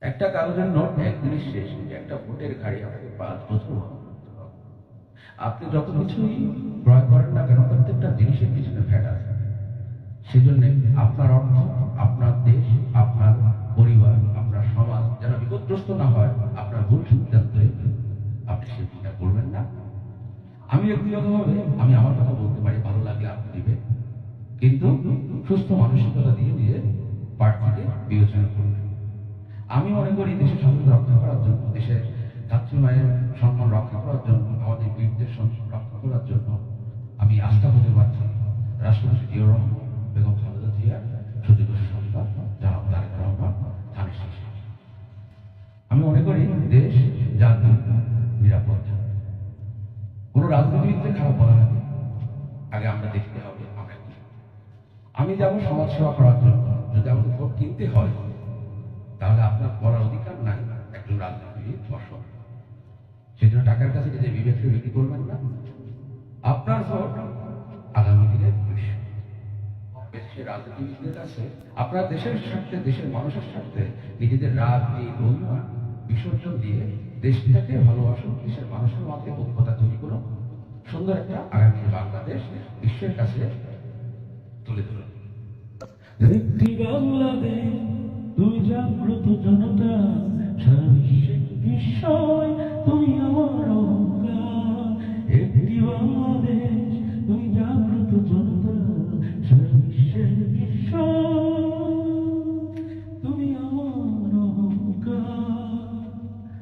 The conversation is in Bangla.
একটা কাগজের নোট একদিনের শেষ, একটা ভোটের গাড়ি আপনাকে 5 বছর করতে হবে। আপনি যত কিছুই ক্রয় করেন না কেন, প্রত্যেকটা জিনিসের পিছনে ভ্যাট আছে। সেজন্য আপনার অর্থ, আপনার দেশ, আপনার পরিবার, আপনার সমাজ যেন বিপদগ্রস্ত না হয়, আপনার ভুল সিদ্ধান্তে আপনি সেটা করবেন না। আমি ব্যক্তিগতভাবে আমি আমার কথা বলতে পারি, ভালো লাগলে আপনি দিবেন, কিন্তু সুস্থ মানসিকতা দিয়ে দিয়ে প্রার্থীকে বিবেচনা করবেন। আমি মনে করি দেশের স্বাধীনতা রক্ষা করার জন্য, দেশের ছাত্রী মায়ের সম্মান রক্ষা করার জন্য, আমাদের বীরদের সম্মান রক্ষা করার জন্য আমি আস্থা করতে পারছি রাষ্ট্রপতি জিয়াউর রহমান, বেগম খালেদা জিয়া, সুযোগ্য সন্তান জনাব তারেক রহমান, ধানের শীষ। আমি মনে করি দেশ জাতি নিরাপদ। কোন রাজনীতিবিদদের খারাপ বলা হবে, আগে আমরা দেখতে হবে আমরা কি। আমি যাব সমাজ সেবা করার জন্য। যদি আমাকে ভোট কিনতে হয়, তাহলে আপনার বলার অধিকার নাই একজন রাজনীতিবিদ ফসল। সেজন্য টাকার কাছে নিজের বিবেককে বিক্রি করবেন না। আপনার ভোট আগামী দিনের ভবিষ্যৎ। দেশের রাজনীতিবিদদের কাছে আপনার দেশের স্বার্থে, দেশের মানুষের স্বার্থে নিজেদের রাগ, অভিমান বিসর্জন দিয়ে দেশটাকে ভালোবাসুন, দেশের মানুষের মধ্যে ঐক্যতা তৈরি করুন, সুন্দর একটা আগামী বাংলাদেশ বিশ্বের কাছে তুলে ধরুন। একটি বাংলাদেশ, দুই জাগ্রত জনতা, সারা বিশ্বের বিস্ময়, তুমি আমার